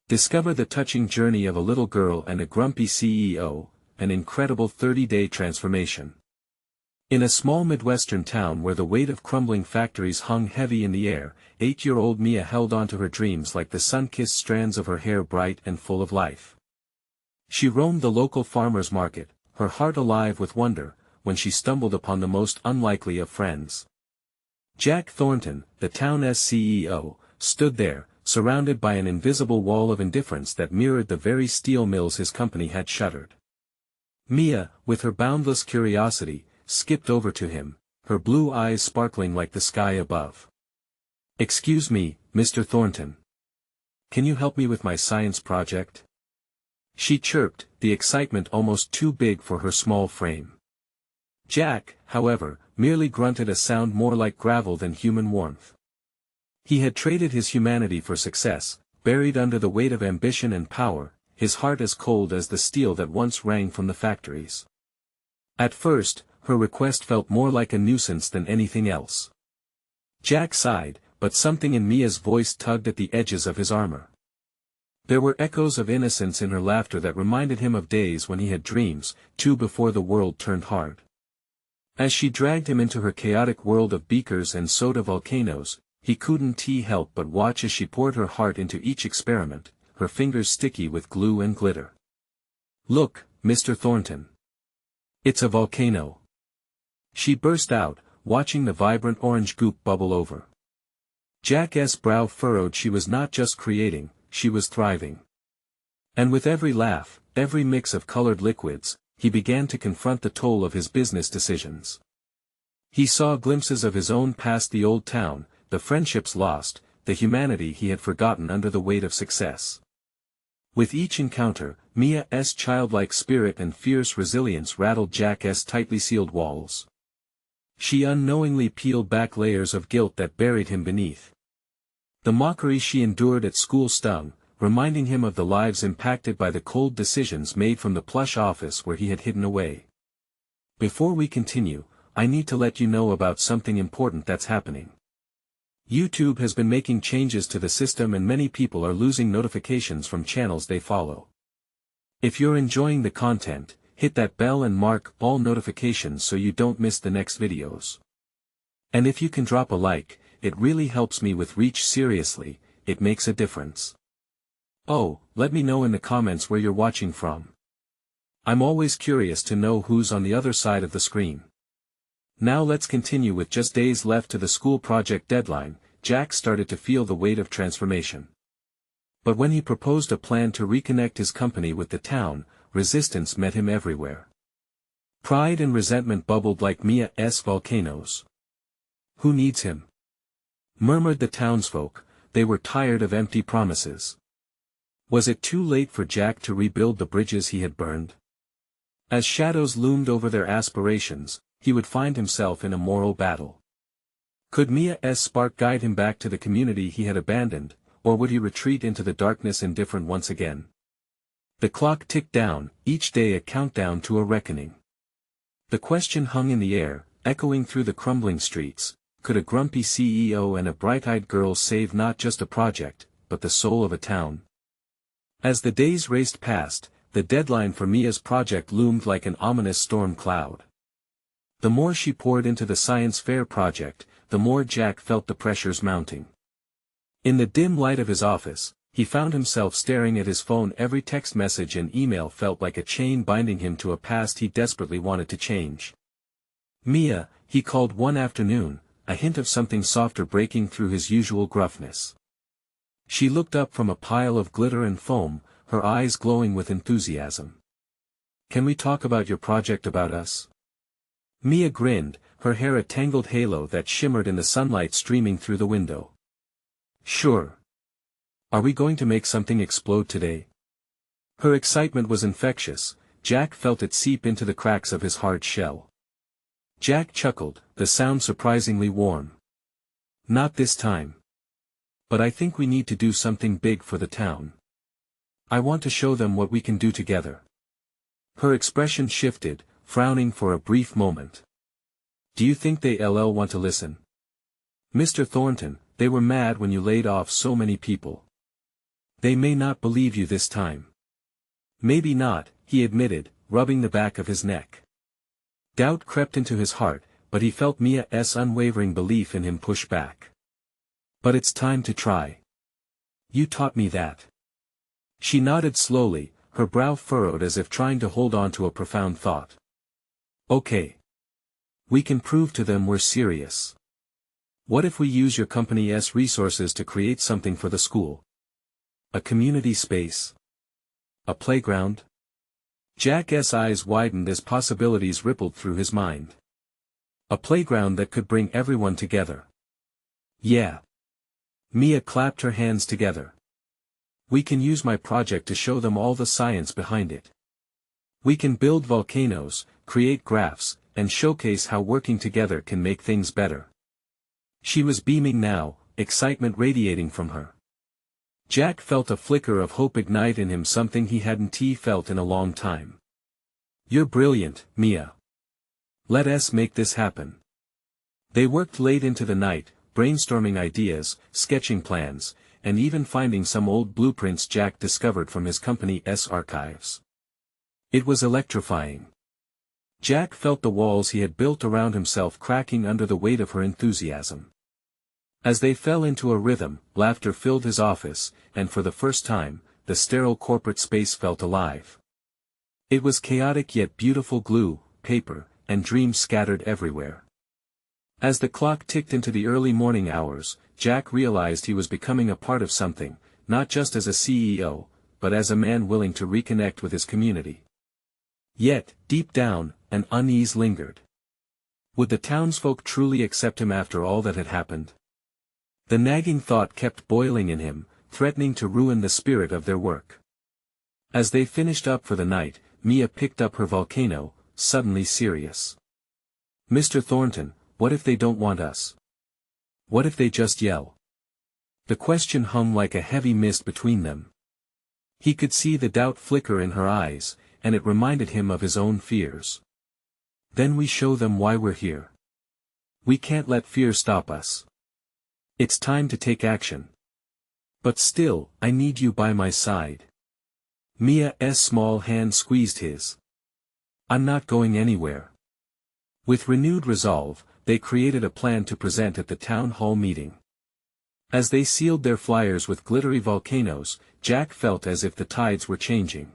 Discover the touching journey of a little girl and a grumpy CEO, an incredible 30-day transformation. In a small Midwestern town where the weight of crumbling factories hung heavy in the air, 8-year-old Mia held on to her dreams like the sun-kissed strands of her hair bright and full of life. She roamed the local farmer's market, her heart alive with wonder, when she stumbled upon the most unlikely of friends. Jack Thornton, the town's CEO, stood there, surrounded by an invisible wall of indifference that mirrored the very steel mills his company had shuttered. Mia, with her boundless curiosity, skipped over to him, her blue eyes sparkling like the sky above. "Excuse me, Mr. Thornton. Can you help me with my science project?" She chirped, the excitement almost too big for her small frame. Jack, however, merely grunted a sound more like gravel than human warmth. He had traded his humanity for success, buried under the weight of ambition and power, his heart as cold as the steel that once rang from the factories. At first, her request felt more like a nuisance than anything else. Jack sighed, but something in Mia's voice tugged at the edges of his armor. There were echoes of innocence in her laughter that reminded him of days when he had dreams, too, before the world turned hard. As she dragged him into her chaotic world of beakers and soda volcanoes, he couldn't help but watch as she poured her heart into each experiment, her fingers sticky with glue and glitter. "Look, Mr. Thornton. It's a volcano," she burst out, watching the vibrant orange goop bubble over. Jack's brow furrowed. She was not just creating, she was thriving. And with every laugh, every mix of colored liquids, he began to confront the toll of his business decisions. He saw glimpses of his own past, the old town, the friendships lost, the humanity he had forgotten under the weight of success. With each encounter, Mia's childlike spirit and fierce resilience rattled Jack's tightly sealed walls. She unknowingly peeled back layers of guilt that buried him beneath. The mockery she endured at school stung, reminding him of the lives impacted by the cold decisions made from the plush office where he had hidden away. "Before we continue, I need to let you know about something important that's happening. YouTube has been making changes to the system and many people are losing notifications from channels they follow. If you're enjoying the content, hit that bell and mark all notifications so you don't miss the next videos. And if you can drop a like, it really helps me with reach. Seriously, it makes a difference. Oh, let me know in the comments where you're watching from. I'm always curious to know who's on the other side of the screen." Now let's continue. With just days left to the school project deadline, Jack started to feel the weight of transformation. But when he proposed a plan to reconnect his company with the town, resistance met him everywhere. Pride and resentment bubbled like Mia's volcanoes. "Who needs him?" murmured the townsfolk. They were tired of empty promises. Was it too late for Jack to rebuild the bridges he had burned? As shadows loomed over their aspirations, he would find himself in a moral battle. Could Mia's spark guide him back to the community he had abandoned, or would he retreat into the darkness indifferent once again? The clock ticked down, each day a countdown to a reckoning. The question hung in the air, echoing through the crumbling streets: could a grumpy CEO and a bright-eyed girl save not just a project, but the soul of a town? As the days raced past, the deadline for Mia's project loomed like an ominous storm cloud. The more she poured into the science fair project, the more Jack felt the pressures mounting. In the dim light of his office, he found himself staring at his phone. Every text message and email felt like a chain binding him to a past he desperately wanted to change. "Mia," he called one afternoon, a hint of something softer breaking through his usual gruffness. She looked up from a pile of glitter and foam, her eyes glowing with enthusiasm. "Can we talk about your project, about us?" Mia grinned, her hair a tangled halo that shimmered in the sunlight streaming through the window. "Sure. Are we going to make something explode today?" Her excitement was infectious. Jack felt it seep into the cracks of his hard shell. Jack chuckled, the sound surprisingly warm. "Not this time. But I think we need to do something big for the town. I want to show them what we can do together." Her expression shifted, frowning for a brief moment. "Do you think they'll want to listen?" "Mr. Thornton, they were mad when you laid off so many people. They may not believe you this time. Maybe not, he admitted, rubbing the back of his neck. Doubt crept into his heart, but he felt Mia's unwavering belief in him push back. But it's time to try. You taught me that. She nodded slowly, her brow furrowed as if trying to hold on to a profound thought. Okay. We can prove to them we're serious. What if we use your company's resources to create something for the school? A community space? A playground? Jack's eyes widened as possibilities rippled through his mind. A playground that could bring everyone together. Yeah. Mia clapped her hands together. We can use my project to show them all the science behind it. We can build volcanoes, create graphs, and showcase how working together can make things better. She was beaming now, excitement radiating from her. Jack felt a flicker of hope ignite in him, something he hadn't felt in a long time. You're brilliant, Mia. Let us make this happen. They worked late into the night, brainstorming ideas, sketching plans, and even finding some old blueprints Jack discovered from his company's archives. It was electrifying. Jack felt the walls he had built around himself cracking under the weight of her enthusiasm. As they fell into a rhythm, laughter filled his office, and for the first time, the sterile corporate space felt alive. It was chaotic yet beautiful, glue, paper, and dreams scattered everywhere. As the clock ticked into the early morning hours, Jack realized he was becoming a part of something, not just as a CEO, but as a man willing to reconnect with his community. Yet, deep down, an unease lingered. Would the townsfolk truly accept him after all that had happened? The nagging thought kept boiling in him, threatening to ruin the spirit of their work. As they finished up for the night, Mia picked up her volcano, suddenly serious. Mr. Thornton, what if they don't want us? What if they just yell? The question hung like a heavy mist between them. He could see the doubt flicker in her eyes, and it reminded him of his own fears. Then we show them why we're here. We can't let fear stop us. It's time to take action. But still, I need you by my side. Mia's small hand squeezed his. I'm not going anywhere. With renewed resolve, they created a plan to present at the town hall meeting. As they sealed their flyers with glittery volcanoes, Jack felt as if the tides were changing.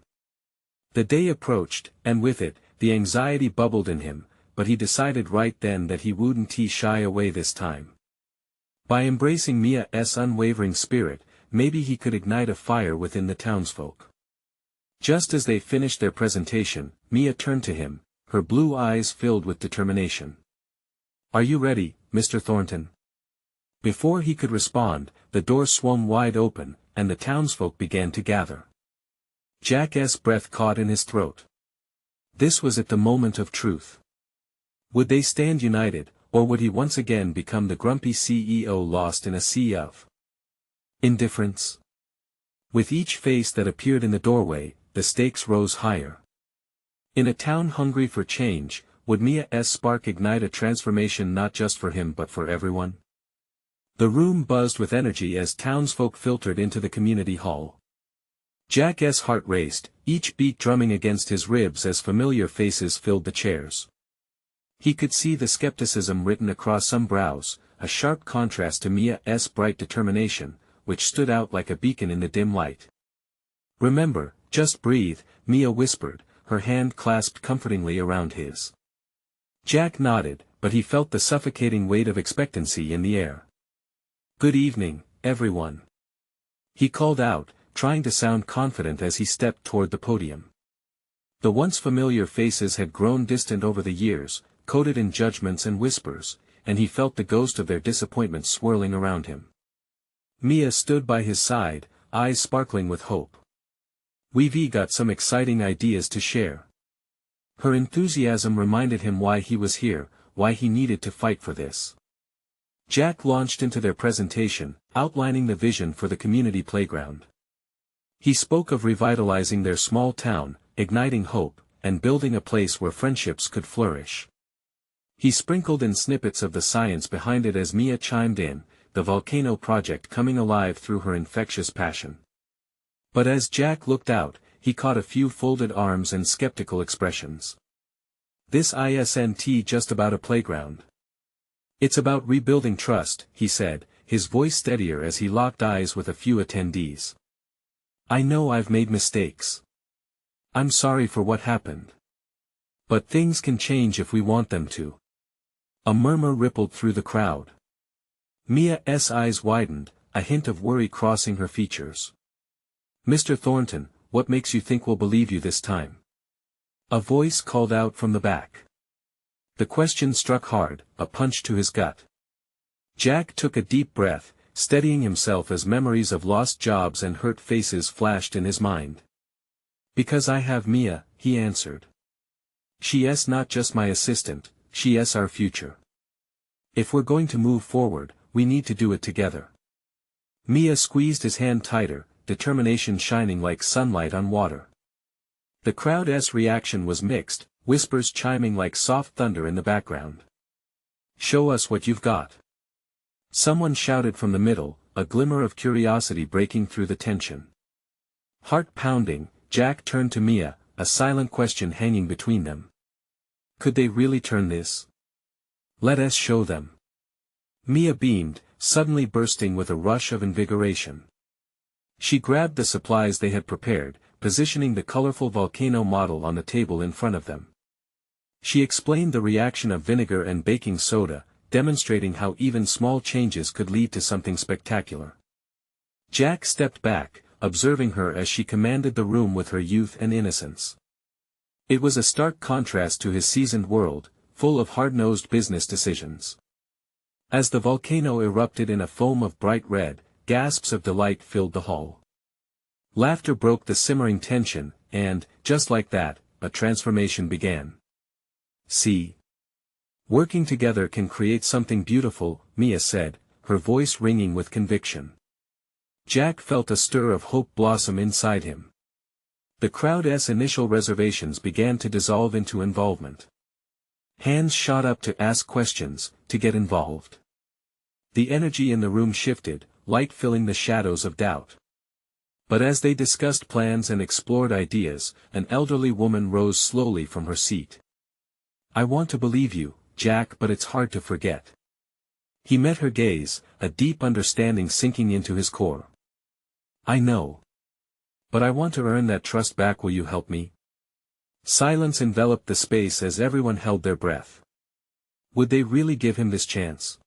The day approached, and with it, the anxiety bubbled in him, but he decided right then that he wouldn't shy away this time. By embracing Mia's unwavering spirit, maybe he could ignite a fire within the townsfolk. Just as they finished their presentation, Mia turned to him, her blue eyes filled with determination. Are you ready, Mr. Thornton? Before he could respond, the door swung wide open, and the townsfolk began to gather. Jack's breath caught in his throat. This was at the moment of truth. Would they stand united, or would he once again become the grumpy CEO lost in a sea of indifference? With each face that appeared in the doorway, the stakes rose higher. In a town hungry for change, would Mia's spark ignite a transformation not just for him but for everyone? The room buzzed with energy as townsfolk filtered into the community hall. Jack's heart raced, each beat drumming against his ribs as familiar faces filled the chairs. He could see the skepticism written across some brows, a sharp contrast to Mia's bright determination, which stood out like a beacon in the dim light. Remember, just breathe, Mia whispered, her hand clasped comfortingly around his. Jack nodded, but he felt the suffocating weight of expectancy in the air. Good evening, everyone. He called out, trying to sound confident as he stepped toward the podium. The once familiar faces had grown distant over the years, coated in judgments and whispers, and he felt the ghost of their disappointment swirling around him. Mia stood by his side, eyes sparkling with hope. We've got some exciting ideas to share. Her enthusiasm reminded him why he was here, why he needed to fight for this. Jack launched into their presentation, outlining the vision for the community playground. He spoke of revitalizing their small town, igniting hope, and building a place where friendships could flourish. He sprinkled in snippets of the science behind it as Mia chimed in, the volcano project coming alive through her infectious passion. But as Jack looked out, he caught a few folded arms and skeptical expressions. This isn't just about a playground. It's about rebuilding trust, he said, his voice steadier as he locked eyes with a few attendees. I know I've made mistakes. I'm sorry for what happened. But things can change if we want them to. A murmur rippled through the crowd. Mia's eyes widened, a hint of worry crossing her features. Mr. Thornton, what makes you think we'll believe you this time? A voice called out from the back. The question struck hard, a punch to his gut. Jack took a deep breath, steadying himself as memories of lost jobs and hurt faces flashed in his mind. Because I have Mia, he answered. She's not just my assistant, she's our future. If we're going to move forward, we need to do it together. Mia squeezed his hand tighter, determination shining like sunlight on water. The crowd's reaction was mixed, whispers chiming like soft thunder in the background. Show us what you've got. Someone shouted from the middle, a glimmer of curiosity breaking through the tension. Heart pounding, Jack turned to Mia, a silent question hanging between them. Could they really turn this? Let us show them. Mia beamed, suddenly bursting with a rush of invigoration. She grabbed the supplies they had prepared, positioning the colorful volcano model on the table in front of them. She explained the reaction of vinegar and baking soda, demonstrating how even small changes could lead to something spectacular. Jack stepped back, observing her as she commanded the room with her youth and innocence. It was a stark contrast to his seasoned world, full of hard-nosed business decisions. As the volcano erupted in a foam of bright red, gasps of delight filled the hall. Laughter broke the simmering tension, and, just like that, a transformation began. See? Working together can create something beautiful, Mia said, her voice ringing with conviction. Jack felt a stir of hope blossom inside him. The crowd's initial reservations began to dissolve into involvement. Hands shot up to ask questions, to get involved. The energy in the room shifted, light filling the shadows of doubt. But as they discussed plans and explored ideas, an elderly woman rose slowly from her seat. I want to believe you, Jack, but it's hard to forget. He met her gaze, a deep understanding sinking into his core. I know. But I want to earn that trust back. Will you help me? Silence enveloped the space as everyone held their breath. Would they really give him this chance?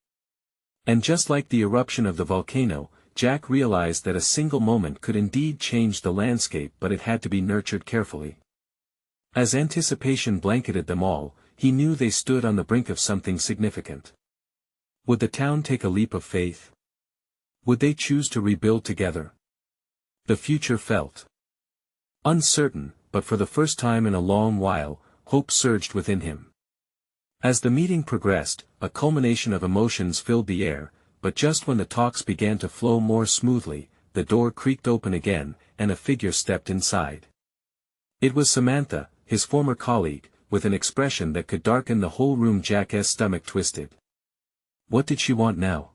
And just like the eruption of the volcano, Jack realized that a single moment could indeed change the landscape, but it had to be nurtured carefully. As anticipation blanketed them all, he knew they stood on the brink of something significant. Would the town take a leap of faith? Would they choose to rebuild together? The future felt uncertain, but for the first time in a long while, hope surged within him. As the meeting progressed, a culmination of emotions filled the air, but just when the talks began to flow more smoothly, the door creaked open again, and a figure stepped inside. It was Samantha, his former colleague, with an expression that could darken the whole room. Jack's stomach twisted. What did she want now?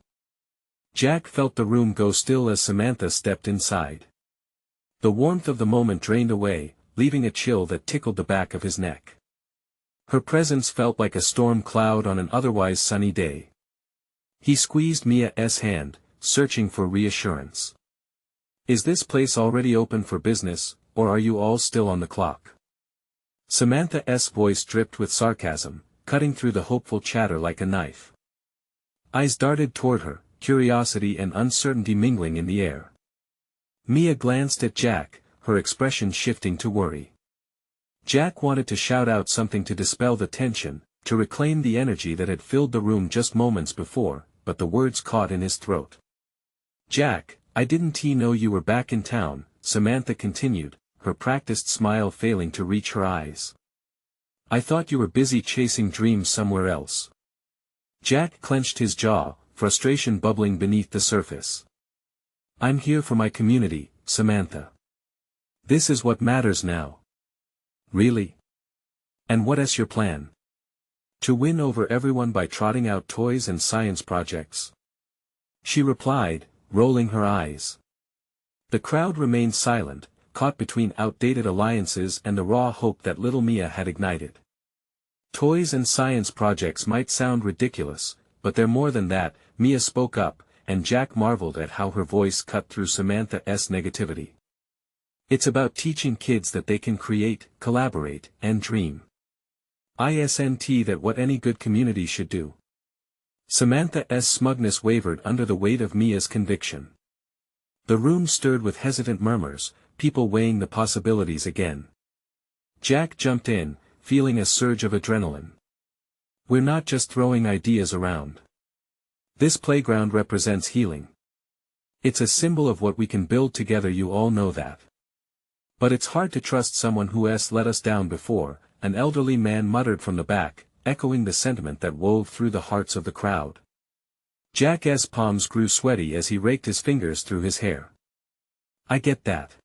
Jack felt the room go still as Samantha stepped inside. The warmth of the moment drained away, leaving a chill that tickled the back of his neck. Her presence felt like a storm cloud on an otherwise sunny day. He squeezed Mia's hand, searching for reassurance. Is this place already open for business, or are you all still on the clock? Samantha's voice dripped with sarcasm, cutting through the hopeful chatter like a knife. Eyes darted toward her, curiosity and uncertainty mingling in the air. Mia glanced at Jack, her expression shifting to worry. Jack wanted to shout out something to dispel the tension, to reclaim the energy that had filled the room just moments before, but the words caught in his throat. Jack, I didn't know you were back in town, Samantha continued, her practiced smile failing to reach her eyes. I thought you were busy chasing dreams somewhere else. Jack clenched his jaw, frustration bubbling beneath the surface. I'm here for my community, Samantha. This is what matters now. Really? And what's your plan? To win over everyone by trotting out toys and science projects? She replied, rolling her eyes. The crowd remained silent, caught between outdated alliances and the raw hope that little Mia had ignited. Toys and science projects might sound ridiculous, but they're more than that, Mia spoke up, and Jack marveled at how her voice cut through Samantha's negativity. It's about teaching kids that they can create, collaborate, and dream. Isn't that what any good community should do? Samantha's smugness wavered under the weight of Mia's conviction. The room stirred with hesitant murmurs, people weighing the possibilities again. Jack jumped in, feeling a surge of adrenaline. We're not just throwing ideas around. This playground represents healing. It's a symbol of what we can build together, you all know that. But it's hard to trust someone who has let us down before, an elderly man muttered from the back, echoing the sentiment that wove through the hearts of the crowd. Jack's palms grew sweaty as he raked his fingers through his hair. I get that.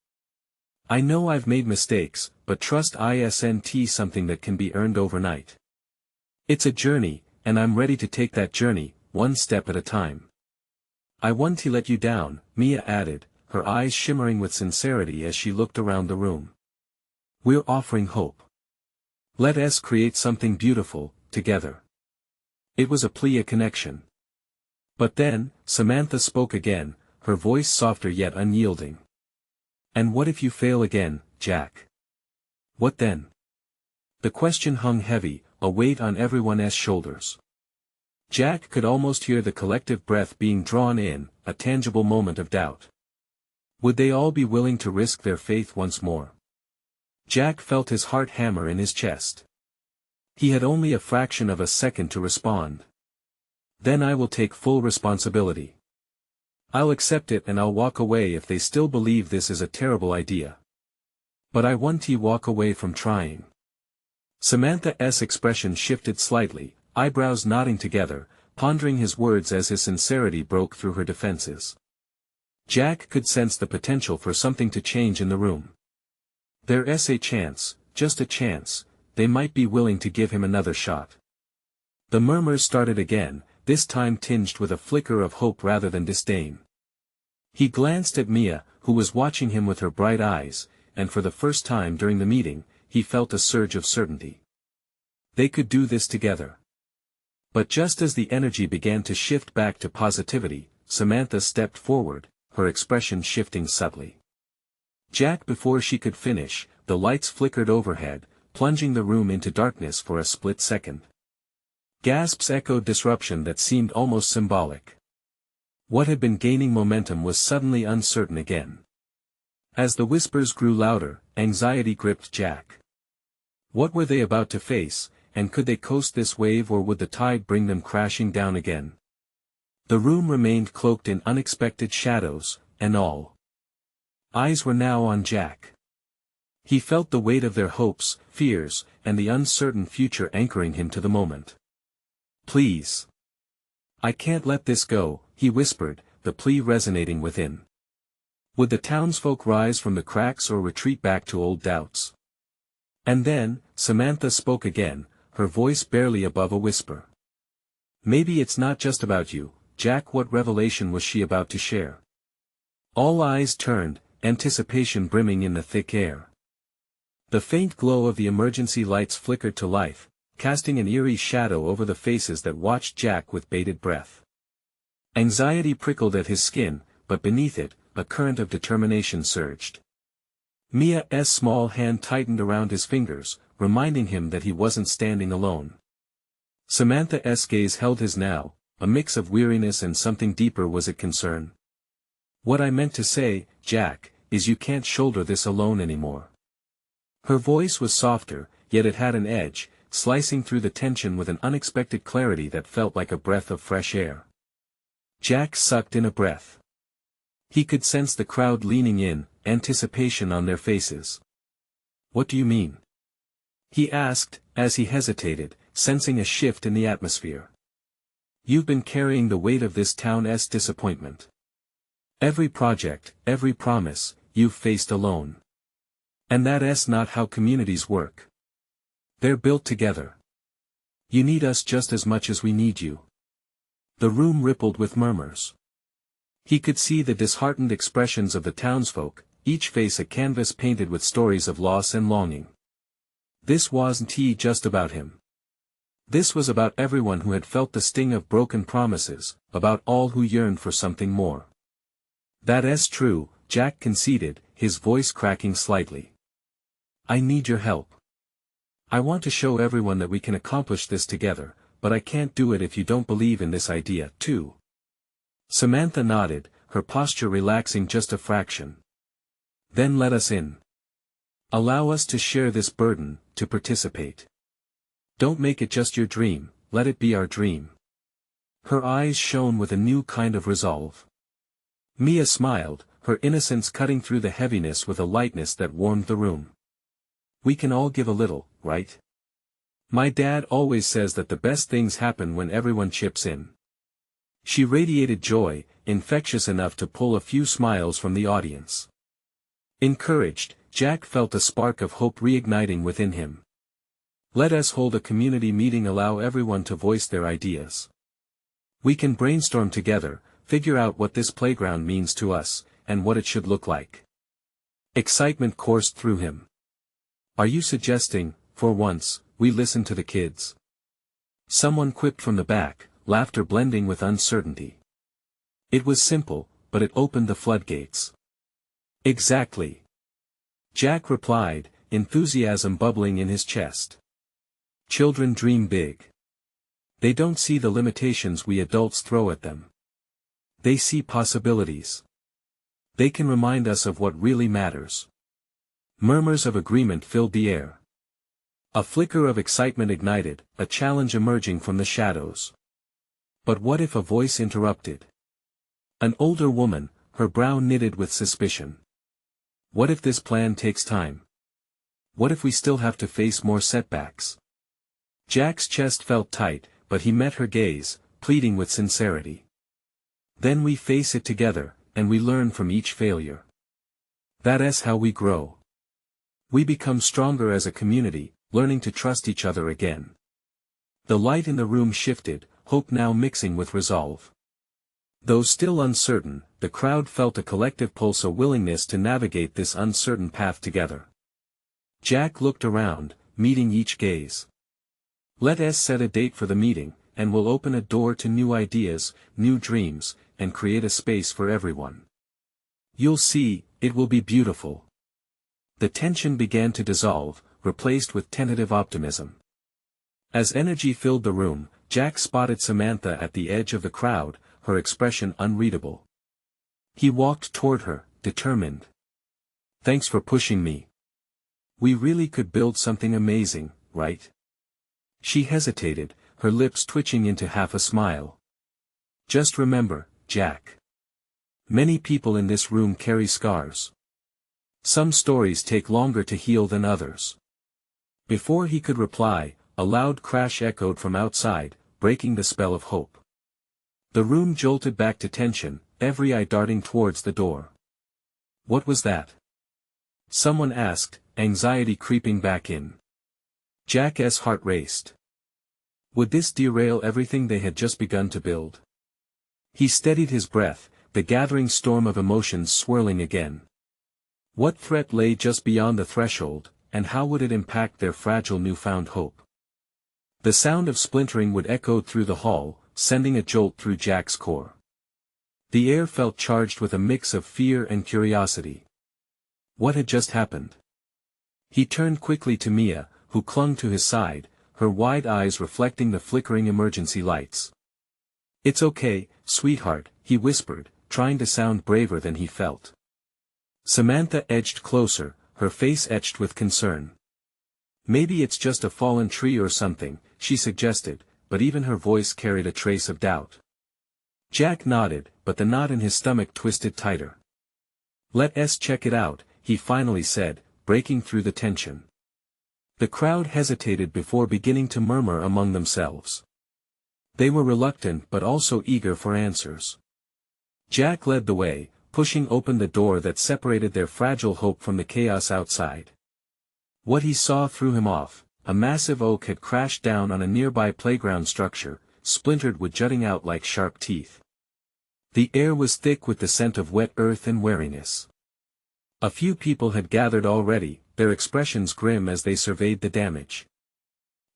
I know I've made mistakes, but trust isn't something that can be earned overnight. It's a journey, and I'm ready to take that journey, one step at a time. I won't let you down, Mia added, her eyes shimmering with sincerity as she looked around the room. We're offering hope. Let us create something beautiful, together. It was a plea, a connection. But then, Samantha spoke again, her voice softer yet unyielding. And what if you fail again, Jack? What then? The question hung heavy, a weight on everyone's shoulders. Jack could almost hear the collective breath being drawn in, a tangible moment of doubt. Would they all be willing to risk their faith once more? Jack felt his heart hammer in his chest. He had only a fraction of a second to respond. Then I will take full responsibility. I'll accept it and I'll walk away if they still believe this is a terrible idea. But I won't walk away from trying. Samantha's expression shifted slightly, eyebrows knotting together, pondering his words as his sincerity broke through her defenses. Jack could sense the potential for something to change in the room. There's a chance, just a chance, they might be willing to give him another shot. The murmurs started again, this time tinged with a flicker of hope rather than disdain. He glanced at Mia, who was watching him with her bright eyes, and for the first time during the meeting, he felt a surge of certainty. They could do this together. But just as the energy began to shift back to positivity, Samantha stepped forward, her expression shifting subtly. Jack, before she could finish, the lights flickered overhead, plunging the room into darkness for a split second. Gasps echoed disruption that seemed almost symbolic. What had been gaining momentum was suddenly uncertain again. As the whispers grew louder, anxiety gripped Jack. What were they about to face, and could they coast this wave or would the tide bring them crashing down again? The room remained cloaked in unexpected shadows, and all eyes were now on Jack. He felt the weight of their hopes, fears, and the uncertain future anchoring him to the moment. Please. I can't let this go, he whispered, the plea resonating within. Would the townsfolk rise from the cracks or retreat back to old doubts? And then, Samantha spoke again, her voice barely above a whisper. Maybe it's not just about you, Jack. What revelation was she about to share? All eyes turned, anticipation brimming in the thick air. The faint glow of the emergency lights flickered to life, casting an eerie shadow over the faces that watched Jack with bated breath. Anxiety prickled at his skin, but beneath it, a current of determination surged. Mia's small hand tightened around his fingers, reminding him that he wasn't standing alone. Samantha's gaze held his now, a mix of weariness and something deeper. Was it concern? What I meant to say, Jack, is you can't shoulder this alone anymore. Her voice was softer, yet it had an edge, slicing through the tension with an unexpected clarity that felt like a breath of fresh air. Jack sucked in a breath. He could sense the crowd leaning in, anticipation on their faces. What do you mean? He asked, as he hesitated, sensing a shift in the atmosphere. You've been carrying the weight of this town's disappointment. Every project, every promise, you've faced alone. And that's not how communities work. They're built together. You need us just as much as we need you. The room rippled with murmurs. He could see the disheartened expressions of the townsfolk, each face a canvas painted with stories of loss and longing. This wasn't just about him. This was about everyone who had felt the sting of broken promises, about all who yearned for something more. That's true, Jack conceded, his voice cracking slightly. I need your help. I want to show everyone that we can accomplish this together, but I can't do it if you don't believe in this idea, too. Samantha nodded, her posture relaxing just a fraction. Then let us in. Allow us to share this burden, to participate. Don't make it just your dream, let it be our dream. Her eyes shone with a new kind of resolve. Mia smiled, her innocence cutting through the heaviness with a lightness that warmed the room. We can all give a little, right? My dad always says that the best things happen when everyone chips in. She radiated joy, infectious enough to pull a few smiles from the audience. Encouraged, Jack felt a spark of hope reigniting within him. Let us hold a community meeting, allow everyone to voice their ideas. We can brainstorm together, figure out what this playground means to us, and what it should look like. Excitement coursed through him. Are you suggesting, for once, we listen to the kids? Someone quipped from the back, laughter blending with uncertainty. It was simple, but it opened the floodgates. Exactly. Jack replied, enthusiasm bubbling in his chest. Children dream big. They don't see the limitations we adults throw at them. They see possibilities. They can remind us of what really matters. Murmurs of agreement filled the air. A flicker of excitement ignited, a challenge emerging from the shadows. But what if a voice interrupted? An older woman, her brow knitted with suspicion. What if this plan takes time? What if we still have to face more setbacks? Jack's chest felt tight, but he met her gaze, pleading with sincerity. Then we face it together, and we learn from each failure. That's how we grow. We become stronger as a community, learning to trust each other again. The light in the room shifted, hope now mixing with resolve. Though still uncertain, the crowd felt a collective pulse, a willingness to navigate this uncertain path together. Jack looked around, meeting each gaze. Let us set a date for the meeting, and we'll open a door to new ideas, new dreams, and create a space for everyone. You'll see, it will be beautiful. The tension began to dissolve, replaced with tentative optimism. As energy filled the room, Jack spotted Samantha at the edge of the crowd, her expression unreadable. He walked toward her, determined. Thanks for pushing me. We really could build something amazing, right? She hesitated, her lips twitching into half a smile. Just remember, Jack. Many people in this room carry scars. Some stories take longer to heal than others. Before he could reply, a loud crash echoed from outside, breaking the spell of hope. The room jolted back to tension, every eye darting towards the door. What was that? Someone asked, anxiety creeping back in. Jack's heart raced. Would this derail everything they had just begun to build? He steadied his breath, the gathering storm of emotions swirling again. What threat lay just beyond the threshold, and how would it impact their fragile newfound hope? The sound of splintering would echo through the hall, sending a jolt through Jack's core. The air felt charged with a mix of fear and curiosity. What had just happened? He turned quickly to Mia, who clung to his side, her wide eyes reflecting the flickering emergency lights. It's okay, sweetheart, he whispered, trying to sound braver than he felt. Samantha edged closer, her face etched with concern. Maybe it's just a fallen tree or something, she suggested, but even her voice carried a trace of doubt. Jack nodded, but the knot in his stomach twisted tighter. Let's check it out, he finally said, breaking through the tension. The crowd hesitated before beginning to murmur among themselves. They were reluctant but also eager for answers. Jack led the way, pushing open the door that separated their fragile hope from the chaos outside. What he saw threw him off. A massive oak had crashed down on a nearby playground structure, splintered wood jutting out like sharp teeth. The air was thick with the scent of wet earth and wariness. A few people had gathered already, their expressions grim as they surveyed the damage.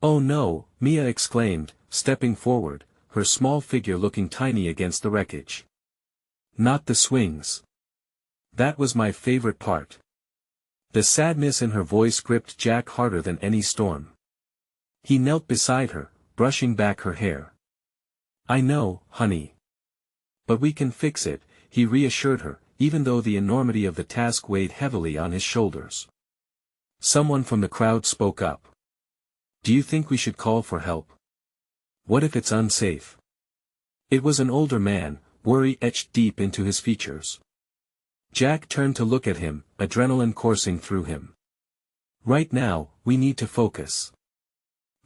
"Oh no," Mia exclaimed, stepping forward, her small figure looking tiny against the wreckage. "Not the swings. That was my favorite part." The sadness in her voice gripped Jack harder than any storm. He knelt beside her, brushing back her hair. "I know, honey. But we can fix it," he reassured her, even though the enormity of the task weighed heavily on his shoulders. Someone from the crowd spoke up. "Do you think we should call for help? What if it's unsafe?" It was an older man, worry etched deep into his features. Jack turned to look at him, adrenaline coursing through him. "Right now, we need to focus.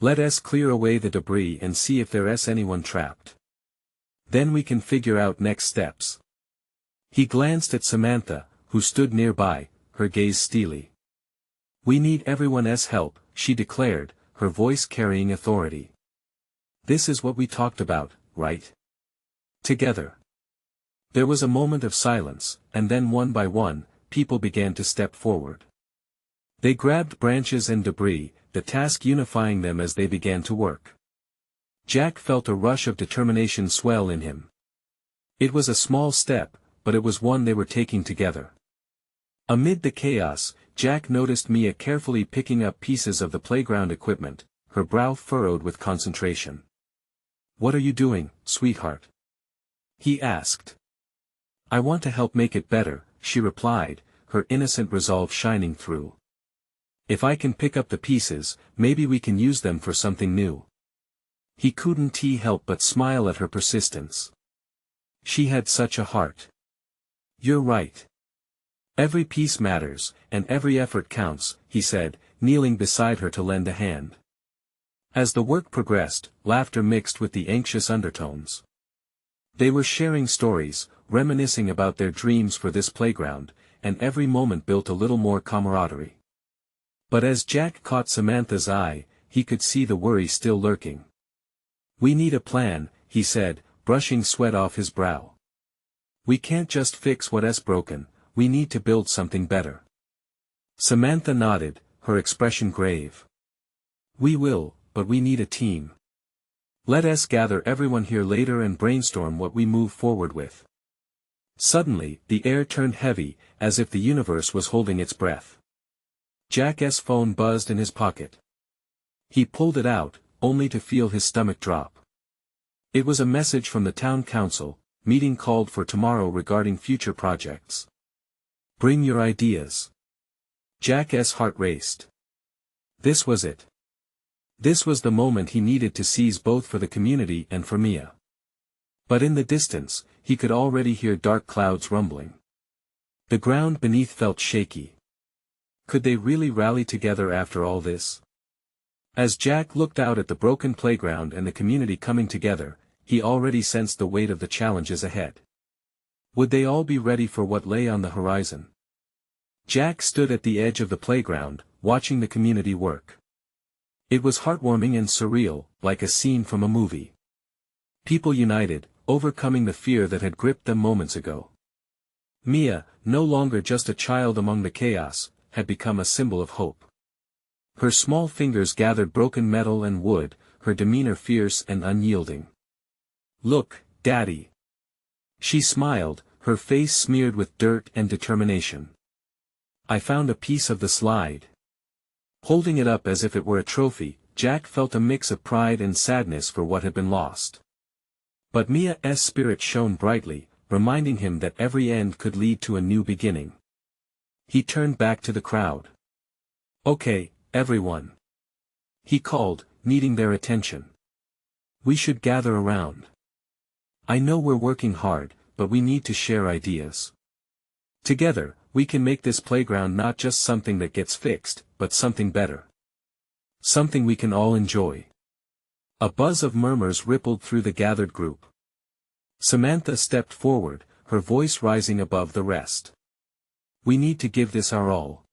Let us clear away the debris and see if there's anyone trapped. Then we can figure out next steps." He glanced at Samantha, who stood nearby, her gaze steely. "We need everyone's help," she declared, her voice carrying authority. "This is what we talked about, right? Together." There was a moment of silence, and then one by one, people began to step forward. They grabbed branches and debris, the task unifying them as they began to work. Jack felt a rush of determination swell in him. It was a small step, but it was one they were taking together. Amid the chaos, Jack noticed Mia carefully picking up pieces of the playground equipment, her brow furrowed with concentration. "What are you doing, sweetheart?" he asked. "I want to help make it better," she replied, her innocent resolve shining through. "If I can pick up the pieces, maybe we can use them for something new." He couldn't help but smile at her persistence. She had such a heart. "You're right. Every piece matters, and every effort counts," he said, kneeling beside her to lend a hand. As the work progressed, laughter mixed with the anxious undertones. They were sharing stories, reminiscing about their dreams for this playground, and every moment built a little more camaraderie. But as Jack caught Samantha's eye, he could see the worry still lurking. "We need a plan," he said, brushing sweat off his brow. "We can't just fix what's broken, we need to build something better." Samantha nodded, her expression grave. "We will, but we need a team. Let us gather everyone here later and brainstorm what we move forward with." Suddenly, the air turned heavy, as if the universe was holding its breath. Jack's phone buzzed in his pocket. He pulled it out, only to feel his stomach drop. It was a message from the town council, meeting called for tomorrow regarding future projects. "Bring your ideas." Jack's heart raced. This was it. This was the moment he needed to seize both for the community and for Mia. But in the distance, he could already hear dark clouds rumbling. The ground beneath felt shaky. Could they really rally together after all this? As Jack looked out at the broken playground and the community coming together, he already sensed the weight of the challenges ahead. Would they all be ready for what lay on the horizon? Jack stood at the edge of the playground, watching the community work. It was heartwarming and surreal, like a scene from a movie. People united, overcoming the fear that had gripped them moments ago. Mia, no longer just a child among the chaos, had become a symbol of hope. Her small fingers gathered broken metal and wood, her demeanor fierce and unyielding. "Look, Daddy." She smiled, her face smeared with dirt and determination. "I found a piece of the slide." Holding it up as if it were a trophy, Jack felt a mix of pride and sadness for what had been lost. But Mia's spirit shone brightly, reminding him that every end could lead to a new beginning. He turned back to the crowd. "Okay, everyone," he called, needing their attention. "We should gather around. I know we're working hard, but we need to share ideas. Together, we can make this playground not just something that gets fixed, but something better. Something we can all enjoy." A buzz of murmurs rippled through the gathered group. Samantha stepped forward, her voice rising above the rest. "We need to give this our all.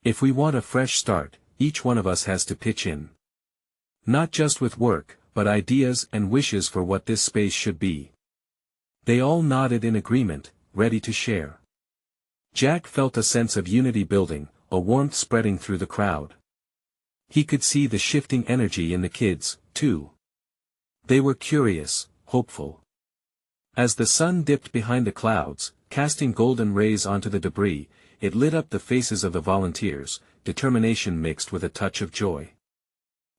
If we want a fresh start, each one of us has to pitch in. Not just with work, but ideas and wishes for what this space should be." They all nodded in agreement, ready to share. Jack felt a sense of unity building, a warmth spreading through the crowd. He could see the shifting energy in the kids, too. They were curious, hopeful. As the sun dipped behind the clouds, casting golden rays onto the debris, it lit up the faces of the volunteers, determination mixed with a touch of joy.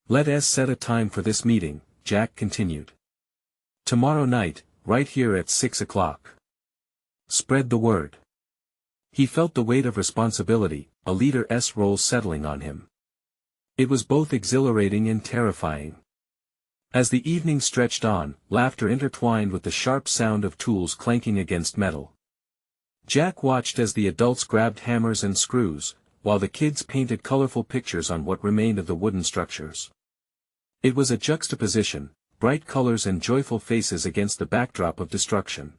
"Let us set a time for this meeting," Jack continued. "Tomorrow night, right here at 6 o'clock. Spread the word." He felt the weight of responsibility, a leader's role settling on him. It was both exhilarating and terrifying. As the evening stretched on, laughter intertwined with the sharp sound of tools clanking against metal. Jack watched as the adults grabbed hammers and screws, while the kids painted colorful pictures on what remained of the wooden structures. It was a juxtaposition, bright colors and joyful faces against the backdrop of destruction.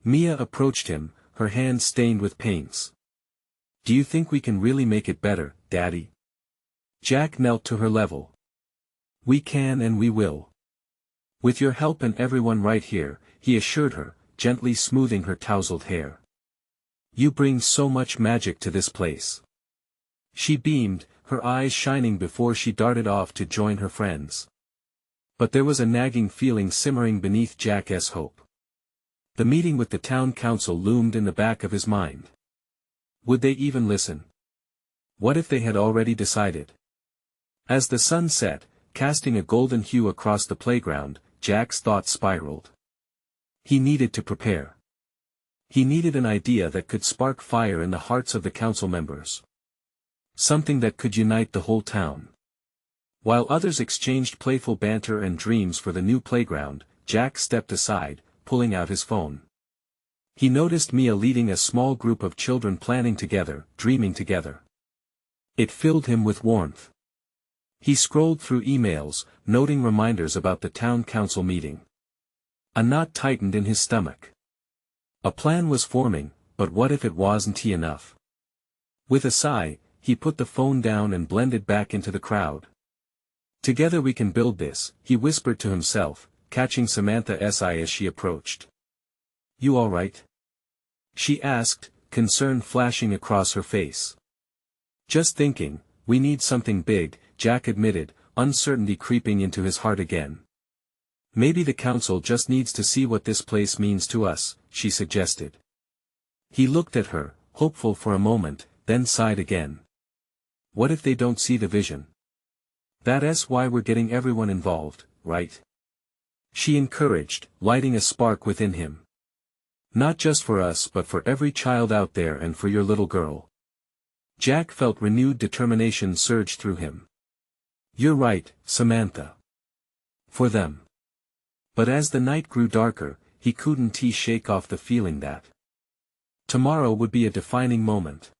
Mia approached him, her hands stained with paints. "Do you think we can really make it better, Daddy?" Jack knelt to her level. "We can and we will. With your help and everyone right here," he assured her, gently smoothing her tousled hair. "You bring so much magic to this place." She beamed, her eyes shining before she darted off to join her friends. But there was a nagging feeling simmering beneath Jack's hope. The meeting with the town council loomed in the back of his mind. Would they even listen? What if they had already decided? As the sun set, casting a golden hue across the playground, Jack's thoughts spiraled. He needed to prepare. He needed an idea that could spark fire in the hearts of the council members. Something that could unite the whole town. While others exchanged playful banter and dreams for the new playground, Jack stepped aside, pulling out his phone. He noticed Mia leading a small group of children planning together, dreaming together. It filled him with warmth. He scrolled through emails, noting reminders about the town council meeting. A knot tightened in his stomach. A plan was forming, but what if it wasn't enough? With a sigh, he put the phone down and blended back into the crowd. "Together we can build this," he whispered to himself, catching Samantha's eye as she approached. "You all right?" she asked, concern flashing across her face. "Just thinking, we need something big," Jack admitted, uncertainty creeping into his heart again. "Maybe the council just needs to see what this place means to us," she suggested. He looked at her, hopeful for a moment, then sighed again. What if they don't see the vision? That's why we're getting everyone involved, right? She encouraged, lighting a spark within him. "Not just for us but for every child out there and for your little girl." Jack felt renewed determination surge through him. "You're right, Samantha. For them." But as the night grew darker, he couldn't shake off the feeling that tomorrow would be a defining moment.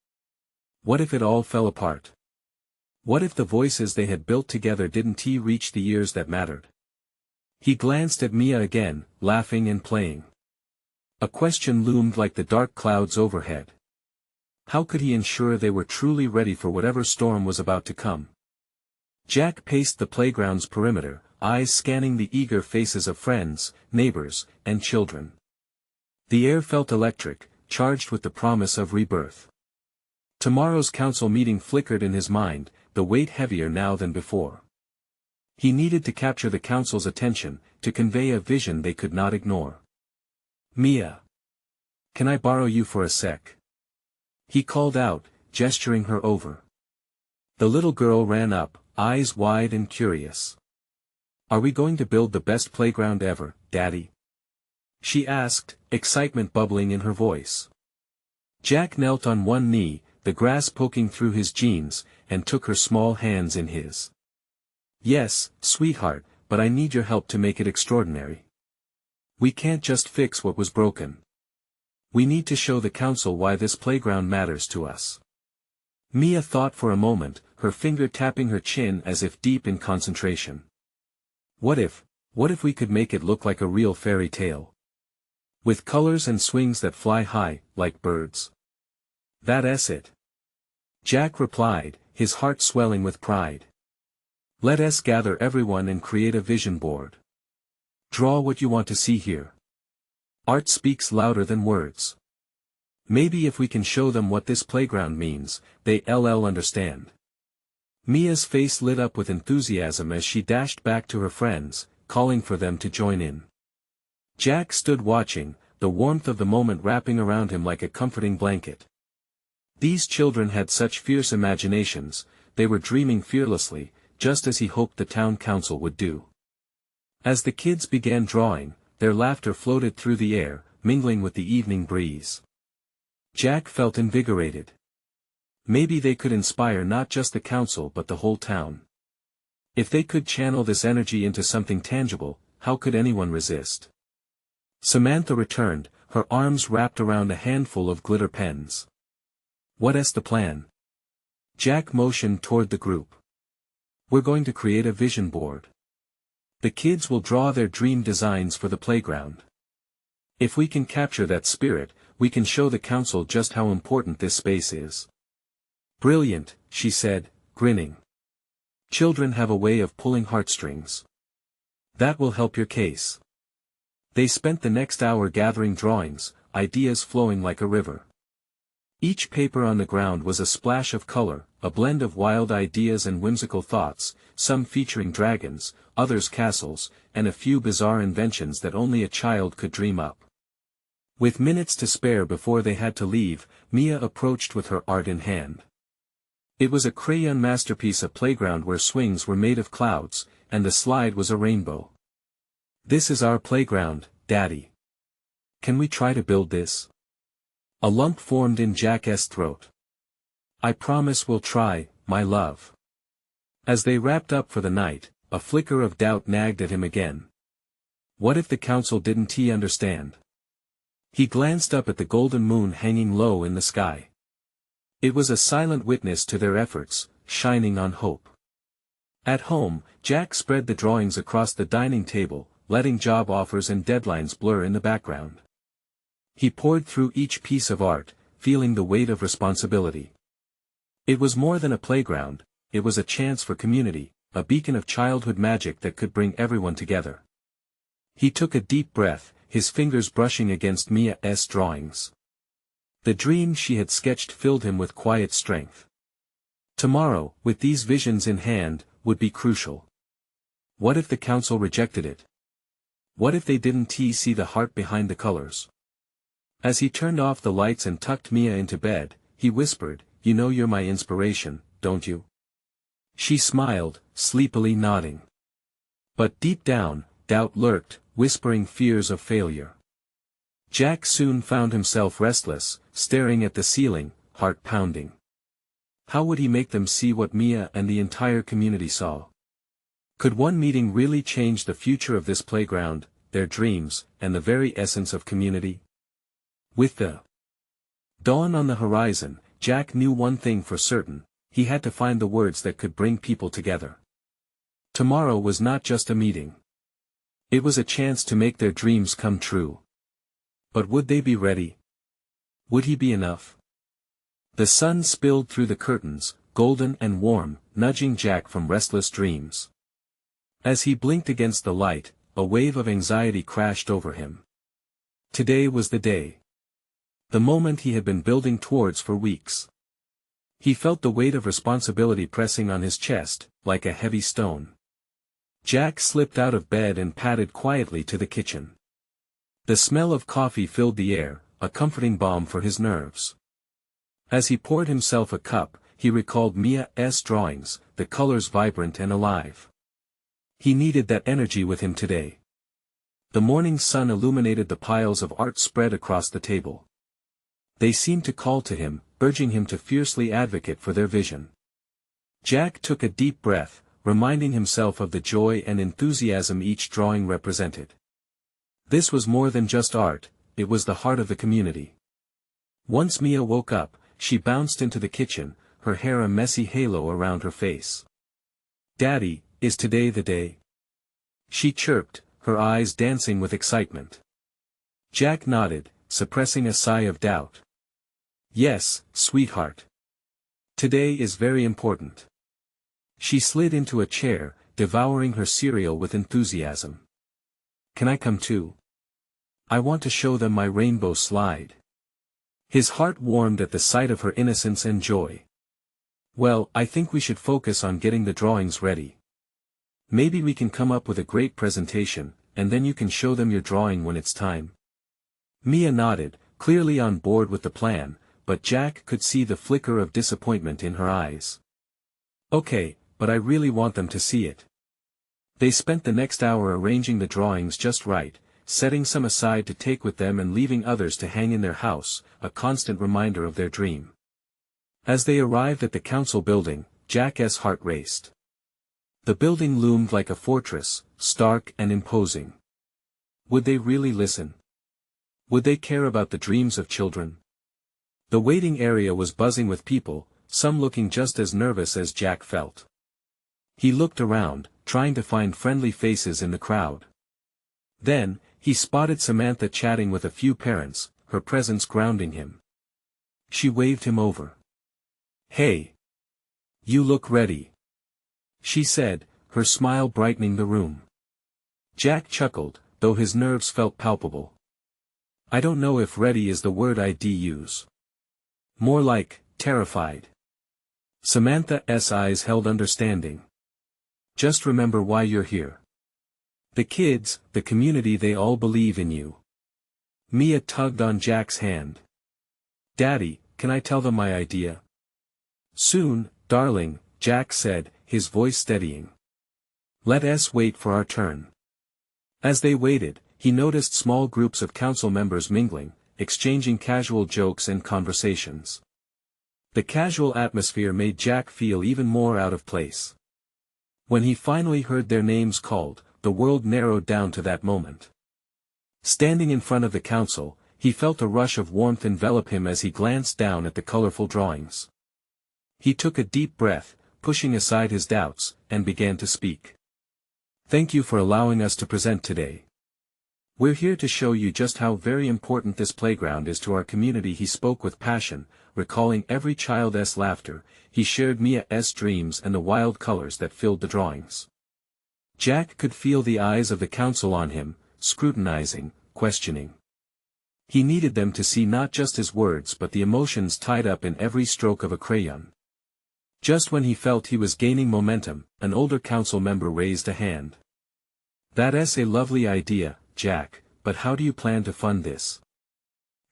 What if it all fell apart? What if the voices they had built together didn't reach the ears that mattered? He glanced at Mia again, laughing and playing. A question loomed like the dark clouds overhead. How could he ensure they were truly ready for whatever storm was about to come? Jack paced the playground's perimeter, eyes scanning the eager faces of friends, neighbors, and children. The air felt electric, charged with the promise of rebirth. Tomorrow's council meeting flickered in his mind, the weight heavier now than before. He needed to capture the council's attention, to convey a vision they could not ignore. "Mia. Can I borrow you for a sec?" he called out, gesturing her over. The little girl ran up, eyes wide and curious. "Are we going to build the best playground ever, Daddy?" she asked, excitement bubbling in her voice. Jack knelt on one knee, the grass poking through his jeans, and took her small hands in his. "Yes, sweetheart, but I need your help to make it extraordinary. We can't just fix what was broken. We need to show the council why this playground matters to us." Mia thought for a moment, her finger tapping her chin as if deep in concentration. What if we could make it look like a real fairy tale? With colors and swings that fly high, like birds. That's it. Jack replied, his heart swelling with pride. "Let us gather everyone and create a vision board. Draw what you want to see here. Art speaks louder than words. Maybe if we can show them what this playground means, they'll understand. Mia's face lit up with enthusiasm as she dashed back to her friends, calling for them to join in. Jack stood watching, the warmth of the moment wrapping around him like a comforting blanket. These children had such fierce imaginations, they were dreaming fearlessly, just as he hoped the town council would do. As the kids began drawing, their laughter floated through the air, mingling with the evening breeze. Jack felt invigorated. Maybe they could inspire not just the council but the whole town. If they could channel this energy into something tangible, how could anyone resist? Samantha returned, her arms wrapped around a handful of glitter pens. "What's the plan?" Jack motioned toward the group. "We're going to create a vision board. The kids will draw their dream designs for the playground. If we can capture that spirit, we can show the council just how important this space is." "Brilliant," she said, grinning. "Children have a way of pulling heartstrings. That will help your case." They spent the next hour gathering drawings, ideas flowing like a river. Each paper on the ground was a splash of color, a blend of wild ideas and whimsical thoughts, some featuring dragons, others castles, and a few bizarre inventions that only a child could dream up. With minutes to spare before they had to leave, Mia approached with her art in hand. It was a crayon masterpiece, a playground where swings were made of clouds, and the slide was a rainbow. "This is our playground, Daddy. Can we try to build this?" A lump formed in Jack's throat. "I promise we'll try, my love." As they wrapped up for the night, a flicker of doubt nagged at him again. What if the council didn't understand? He glanced up at the golden moon hanging low in the sky. It was a silent witness to their efforts, shining on hope. At home, Jack spread the drawings across the dining table, letting job offers and deadlines blur in the background. He pored through each piece of art, feeling the weight of responsibility. It was more than a playground, it was a chance for community, a beacon of childhood magic that could bring everyone together. He took a deep breath, his fingers brushing against Mia's drawings. The dream she had sketched filled him with quiet strength. Tomorrow, with these visions in hand, would be crucial. What if the council rejected it? What if they didn't see the heart behind the colors? As he turned off the lights and tucked Mia into bed, he whispered, "You know you're my inspiration, don't you?" She smiled, sleepily nodding. But deep down, doubt lurked, whispering fears of failure. Jack soon found himself restless, staring at the ceiling, heart pounding. How would he make them see what Mia and the entire community saw? Could one meeting really change the future of this playground, their dreams, and the very essence of community? With the dawn on the horizon, Jack knew one thing for certain: he had to find the words that could bring people together. Tomorrow was not just a meeting. It was a chance to make their dreams come true. But would they be ready? Would he be enough? The sun spilled through the curtains, golden and warm, nudging Jack from restless dreams. As he blinked against the light, a wave of anxiety crashed over him. Today was the day. The moment he had been building towards for weeks. He felt the weight of responsibility pressing on his chest, like a heavy stone. Jack slipped out of bed and padded quietly to the kitchen. The smell of coffee filled the air, a comforting balm for his nerves. As he poured himself a cup, he recalled Mia's drawings, the colors vibrant and alive. He needed that energy with him today. The morning sun illuminated the piles of art spread across the table. They seemed to call to him, urging him to fiercely advocate for their vision. Jack took a deep breath, reminding himself of the joy and enthusiasm each drawing represented. This was more than just art, it was the heart of the community. Once Mia woke up, she bounced into the kitchen, her hair a messy halo around her face. "Daddy, is today the day?" she chirped, her eyes dancing with excitement. Jack nodded, suppressing a sigh of doubt. "Yes, sweetheart. Today is very important." She slid into a chair, devouring her cereal with enthusiasm. "Can I come too?" I want to show them my rainbow slide." His heart warmed at the sight of her innocence and joy. "Well, I think we should focus on getting the drawings ready. Maybe we can come up with a great presentation, and then you can show them your drawing when it's time." Mia nodded, clearly on board with the plan, but Jack could see the flicker of disappointment in her eyes. "Okay, but I really want them to see it." They spent the next hour arranging the drawings just right, setting some aside to take with them and leaving others to hang in their house, a constant reminder of their dream. As they arrived at the council building, Jack's heart raced. The building loomed like a fortress, stark and imposing. Would they really listen? Would they care about the dreams of children? The waiting area was buzzing with people, some looking just as nervous as Jack felt. He looked around, trying to find friendly faces in the crowd. Then, he spotted Samantha chatting with a few parents, her presence grounding him. She waved him over. "Hey! You look ready," she said, her smile brightening the room. Jack chuckled, though his nerves felt palpable. "I don't know if ready is the word I'd use. More like, terrified." Samantha's eyes held understanding. "Just remember why you're here. The kids, the community, they all believe in you." Mia tugged on Jack's hand. "Daddy, can I tell them my idea?" "Soon, darling," Jack said, his voice steadying. "Let us wait for our turn." As they waited, he noticed small groups of council members mingling, exchanging casual jokes and conversations. The casual atmosphere made Jack feel even more out of place. When he finally heard their names called, the world narrowed down to that moment. Standing in front of the council, he felt a rush of warmth envelop him as he glanced down at the colorful drawings. He took a deep breath, pushing aside his doubts, and began to speak. "Thank you for allowing us to present today. We're here to show you just how very important this playground is to our community." He spoke with passion, recalling every child's laughter. He shared Mia's dreams and the wild colors that filled the drawings. Jack could feel the eyes of the council on him, scrutinizing, questioning. He needed them to see not just his words but the emotions tied up in every stroke of a crayon. Just when he felt he was gaining momentum, an older council member raised a hand. "That's a lovely idea, Jack, but how do you plan to fund this?"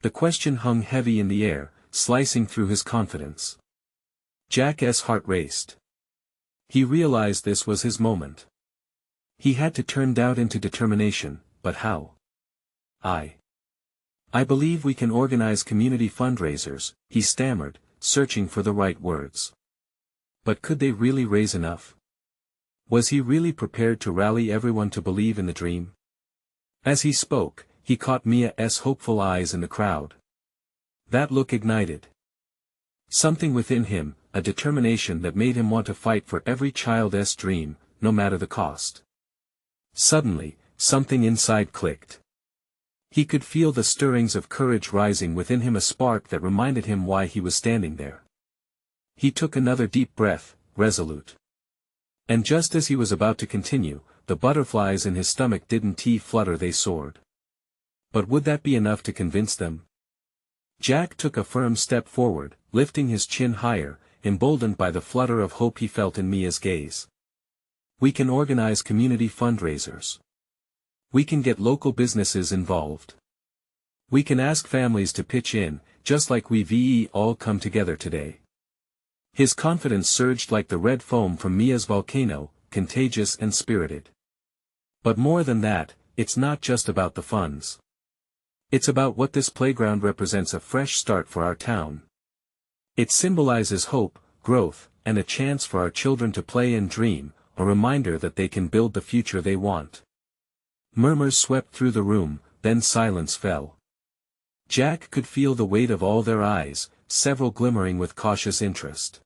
The question hung heavy in the air, slicing through his confidence. Jack's heart raced. He realized this was his moment. He had to turn doubt into determination, but how? I believe we can organize community fundraisers," he stammered, searching for the right words. But could they really raise enough? Was he really prepared to rally everyone to believe in the dream? As he spoke, he caught Mia's hopeful eyes in the crowd. That look ignited something within him, a determination that made him want to fight for every child's dream, no matter the cost. Suddenly, something inside clicked. He could feel the stirrings of courage rising within him, a spark that reminded him why he was standing there. He took another deep breath, resolute. And just as he was about to continue, the butterflies in his stomach didn't flutter, they soared. But would that be enough to convince them? Jack took a firm step forward, lifting his chin higher, emboldened by the flutter of hope he felt in Mia's gaze. "We can organize community fundraisers. We can get local businesses involved. We can ask families to pitch in, just like we've all come together today." His confidence surged like the red foam from Mia's volcano, contagious and spirited. "But more than that, it's not just about the funds. It's about what this playground represents: a fresh start for our town. It symbolizes hope, growth, and a chance for our children to play and dream, a reminder that they can build the future they want." Murmurs swept through the room, then silence fell. Jack could feel the weight of all their eyes, several glimmering with cautious interest.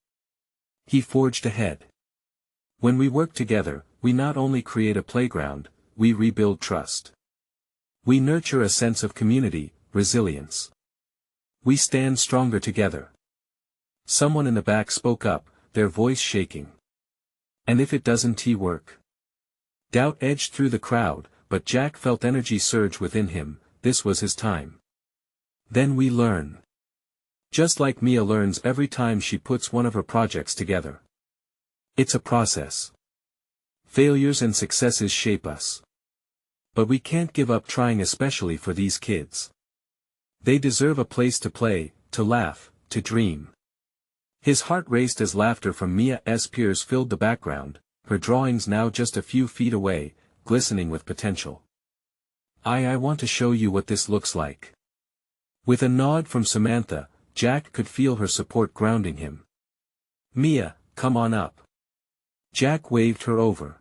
He forged ahead. "When we work together, we not only create a playground, we rebuild trust. We nurture a sense of community, resilience. We stand stronger together." Someone in the back spoke up, their voice shaking. "And if it doesn't work?" Doubt edged through the crowd, but Jack felt energy surge within him, this was his time. Then we learn. Just like Mia learns every time she puts one of her projects together. It's a process. Failures and successes shape us. But we can't give up trying, especially for these kids. They deserve a place to play, to laugh, to dream. His heart raced as laughter from Mia's peers filled the background, her drawings now just a few feet away, glistening with potential. I want to show you what this looks like. With a nod from Samantha, Jack could feel her support grounding him. Mia, come on up. Jack waved her over.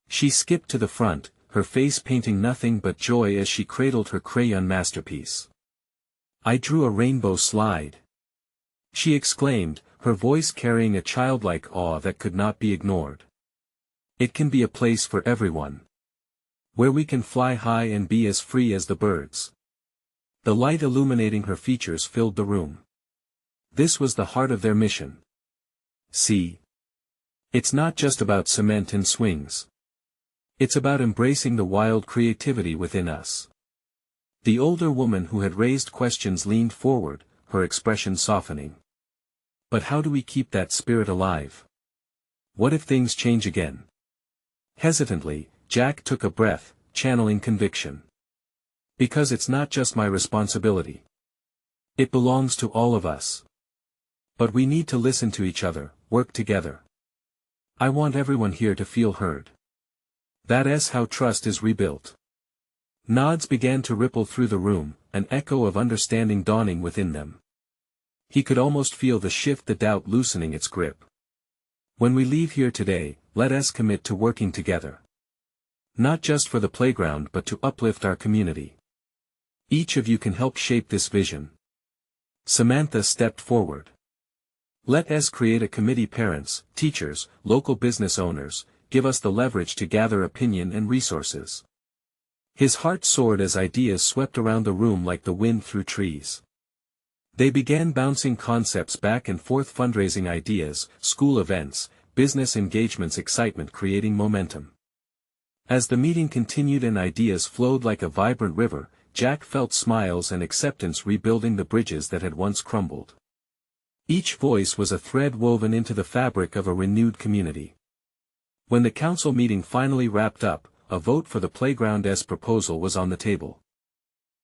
She skipped to the front, her face painting nothing but joy as she cradled her crayon masterpiece. I drew a rainbow slide. She exclaimed, her voice carrying a childlike awe that could not be ignored. It can be a place for everyone. Where we can fly high and be as free as the birds. The light illuminating her features filled the room. This was the heart of their mission. See? It's not just about cement and swings. It's about embracing the wild creativity within us. The older woman who had raised questions leaned forward, her expression softening. But how do we keep that spirit alive? What if things change again? Hesitantly, Jack took a breath, channeling conviction. Because it's not just my responsibility. It belongs to all of us. But we need to listen to each other, work together. I want everyone here to feel heard. That's how trust is rebuilt. Nods began to ripple through the room, an echo of understanding dawning within them. He could almost feel the shift, the doubt loosening its grip. When we leave here today, let us commit to working together. Not just for the playground but to uplift our community. Each of you can help shape this vision. Samantha stepped forward. Let us create a committee. Parents, teachers, local business owners, give us the leverage to gather opinion and resources. His heart soared as ideas swept around the room like the wind through trees. They began bouncing concepts back and forth, fundraising ideas, school events, business engagements, excitement creating momentum. As the meeting continued and ideas flowed like a vibrant river, Jack felt smiles and acceptance rebuilding the bridges that had once crumbled. Each voice was a thread woven into the fabric of a renewed community. When the council meeting finally wrapped up, a vote for the playground's proposal was on the table.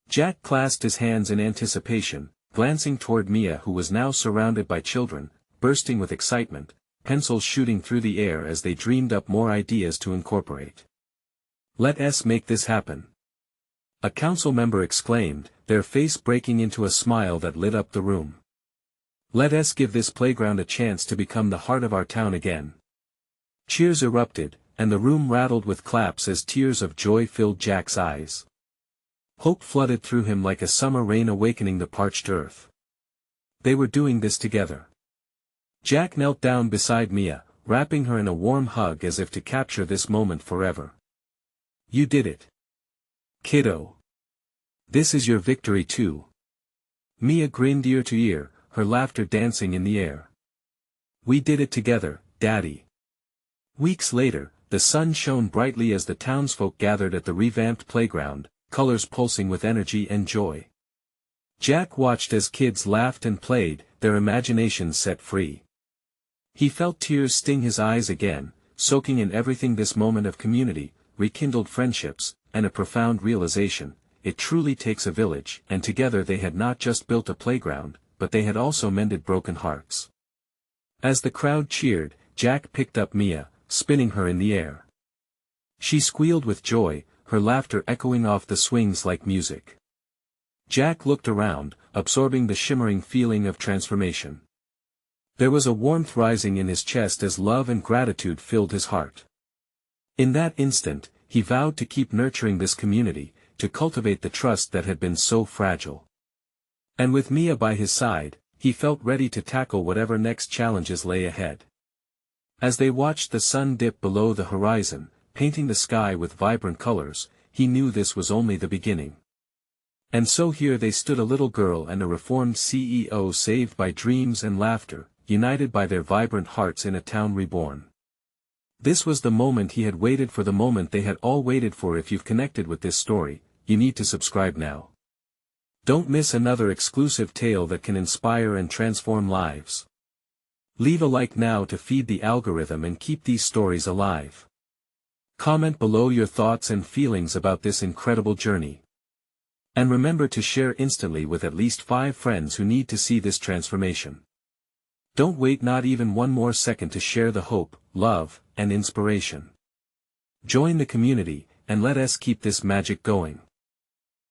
Jack clasped his hands in anticipation, glancing toward Mia, who was now surrounded by children, bursting with excitement, pencils shooting through the air as they dreamed up more ideas to incorporate. Let us make this happen. A council member exclaimed, their face breaking into a smile that lit up the room. Let us give this playground a chance to become the heart of our town again. Cheers erupted, and the room rattled with claps as tears of joy filled Jack's eyes. Hope flooded through him like a summer rain awakening the parched earth. They were doing this together. Jack knelt down beside Mia, wrapping her in a warm hug as if to capture this moment forever. You did it. Kiddo. This is your victory too. Mia grinned ear to ear, her laughter dancing in the air. We did it together, Daddy. Weeks later, the sun shone brightly as the townsfolk gathered at the revamped playground, colors pulsing with energy and joy. Jack watched as kids laughed and played, their imaginations set free. He felt tears sting his eyes again, soaking in everything this moment of community, rekindled friendships, and a profound realization, it truly takes a village, and together they had not just built a playground, but they had also mended broken hearts. As the crowd cheered, Jack picked up Mia, spinning her in the air. She squealed with joy, her laughter echoing off the swings like music. Jack looked around, absorbing the shimmering feeling of transformation. There was a warmth rising in his chest as love and gratitude filled his heart. In that instant, he vowed to keep nurturing this community, to cultivate the trust that had been so fragile. And with Mia by his side, he felt ready to tackle whatever next challenges lay ahead. As they watched the sun dip below the horizon, painting the sky with vibrant colors, he knew this was only the beginning. And so here they stood, a little girl and a reformed CEO, saved by dreams and laughter, united by their vibrant hearts in a town reborn. This was the moment he had waited for, the moment they had all waited for. If you've connected with this story, you need to subscribe now. Don't miss another exclusive tale that can inspire and transform lives. Leave a like now to feed the algorithm and keep these stories alive. Comment below your thoughts and feelings about this incredible journey. And remember to share instantly with at least 5 friends who need to see this transformation. Don't wait not even one more second to share the hope, love, and inspiration. Join the community, and let us keep this magic going.